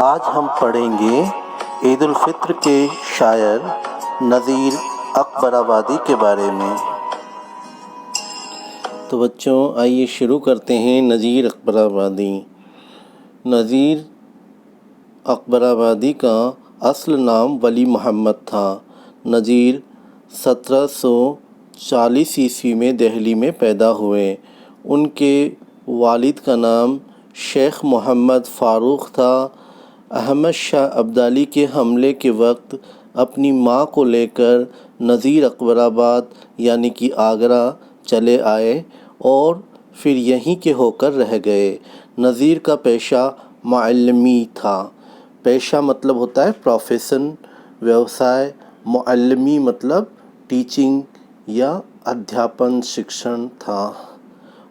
آج ہم پڑھیں گے عید الفطر کے شاعر نذیر اکبر آبادی کے بارے میں۔ تو بچوں آئیے شروع کرتے ہیں نذیر اکبر آبادی۔ نذیر اکبر آبادی کا اصل نام ولی محمد تھا۔ نذیر 1740 عیسوی میں دہلی میں پیدا ہوئے۔ ان کے والد کا نام شیخ محمد فاروق تھا۔ احمد شاہ ابدالی کے حملے کے وقت اپنی ماں کو لے کر نذیر اکبر آباد یعنی کہ آگرہ چلے آئے اور پھر یہیں کے ہو کر رہ گئے۔ نذیر کا پیشہ معلمی تھا۔ پیشہ مطلب ہوتا ہے پروفیشن، ویوسائے۔ معلمی مطلب ٹیچنگ یا ادھیاپن، شکشن تھا۔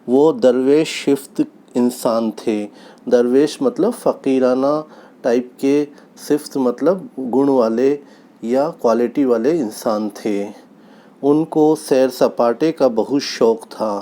وہ درویش صفت انسان تھے۔ درویش مطلب فقیرانہ ٹائپ کے، صفت مطلب گن والے یا کوالٹی والے انسان تھے۔ ان کو سیر سپاٹے کا بہت شوق تھا۔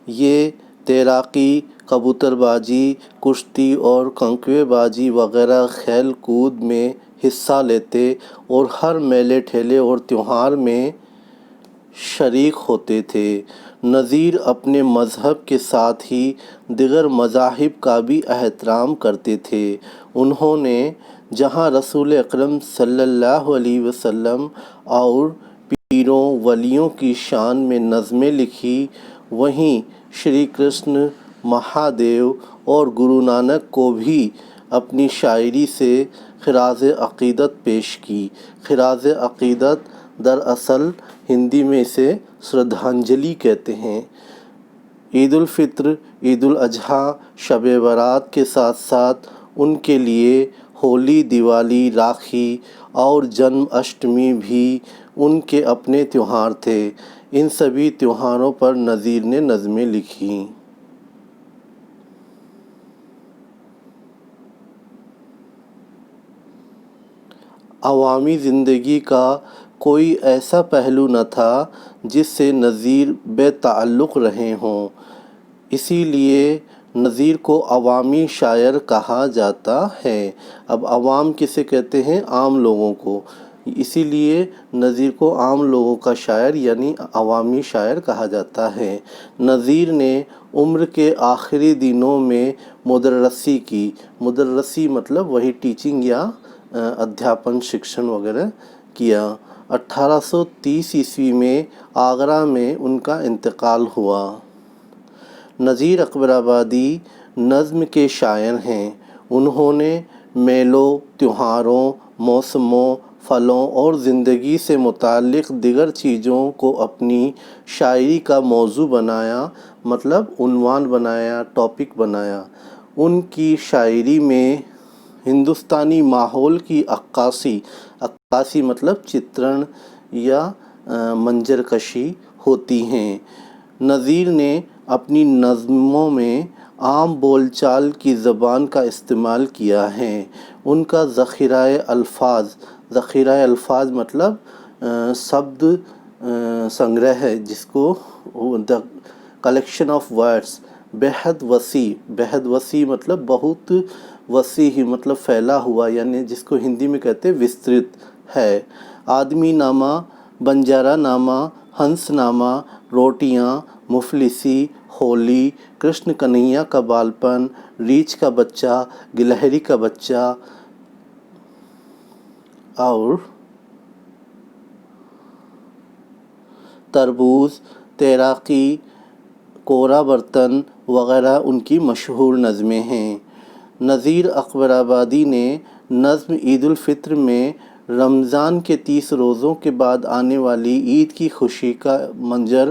یہ تیراکی، کبوتر بازی، کشتی اور کنکوے بازی وغیرہ کھیل کود میں حصہ لیتے اور ہر میلے ٹھیلے اور تہوار میں شریک ہوتے تھے۔ نذیر اپنے مذہب کے ساتھ ہی دیگر مذاہب کا بھی احترام کرتے تھے۔ انہوں نے جہاں رسول اکرم صلی اللہ علیہ وسلم اور پیروں ولیوں کی شان میں نظمیں لکھی، وہیں شری کرشن، مہادیو اور گرو نانک کو بھی اپنی شاعری سے خراج عقیدت پیش کی۔ خراج عقیدت دراصل ہندی میں اسے شردھانجلی کہتے ہیں۔ عید الفطر، عید الاضحیٰ، شب برات کے ساتھ ساتھ ان کے لیے ہولی، دیوالی، راکھی اور جنم اشٹمی بھی ان کے اپنے تہوار تھے۔ ان سبھی تہواروں پر نذیر نے نظمیں لکھیں۔ عوامی زندگی کا کوئی ایسا پہلو نہ تھا جس سے نذیر بے تعلق رہے ہوں، اسی لیے نذیر کو عوامی شاعر کہا جاتا ہے۔ اب عوام کسے کہتے ہیں؟ عام لوگوں کو، اسی لیے نذیر کو عام لوگوں کا شاعر یعنی عوامی شاعر کہا جاتا ہے۔ نذیر نے عمر کے آخری دنوں میں مدرسی کی۔ مدرسی مطلب وہی ٹیچنگ یا ادھیاپن، شکشن وغیرہ کیا۔ 1830 عیسوی میں آگرہ میں ان کا انتقال ہوا۔ نذیر اکبر آبادی نظم کے شاعر ہیں۔ انہوں نے میلوں، تہواروں، موسموں، پھلوں اور زندگی سے متعلق دیگر چیزوں کو اپنی شاعری کا موضوع بنایا، مطلب عنوان بنایا، ٹاپک بنایا۔ ان کی شاعری میں ہندوستانی ماحول کی عکاسی، عکاسی مطلب چترن یا منظر کشی ہوتی ہیں۔ نذیر نے اپنی نظموں میں عام بول چال کی زبان کا استعمال کیا ہے۔ ان کا ذخیرہ الفاظ مطلب شبد سنگرہ ہے، جس کو کلیکشن آف ورڈز بہت وسیع مطلب بہت وسیع ہی مطلب پھیلا ہوا، یعنی جس کو ہندی میں کہتے ہیں وسترت ہے۔ آدمی نامہ، بنجارا نامہ، ہنس نامہ، روٹیاں، مفلسی، ہولی، کرشن کنہیا کا بالپن، ریچھ کا بچہ، گلہری کا بچہ اور تربوز، تیراکی، کورا برتن وغیرہ ان کی مشہور نظمیں ہیں۔ نذیر اکبر آبادی نے نظم عید الفطر میں رمضان کے 30 روزوں کے بعد آنے والی عید کی خوشی کا منظر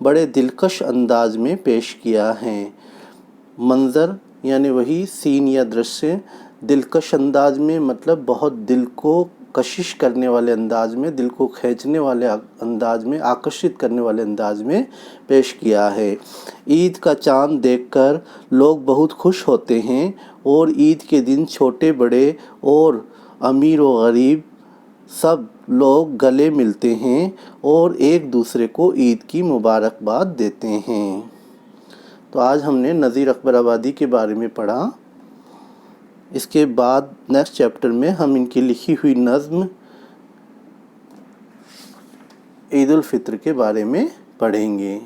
بڑے دلکش انداز میں پیش کیا ہے۔ منظر یعنی وہی سین یا درشیہ، دلکش انداز میں مطلب بہت دل کو کشش کرنے والے انداز میں، دل کو کھینچنے والے انداز میں، آکرشت کرنے والے انداز میں پیش کیا ہے۔ عید کا چاند دیکھ کر لوگ بہت خوش ہوتے ہیں اور عید کے دن چھوٹے بڑے اور امیر و غریب سب لوگ گلے ملتے ہیں اور ایک دوسرے کو عید کی مبارکباد دیتے ہیں۔ تو آج ہم نے نذیر اکبر آبادی کے بارے میں پڑھا۔ اس کے بعد نیکسٹ چیپٹر میں ہم ان کی لکھی ہوئی نظم عید الفطر کے بارے میں پڑھیں گے۔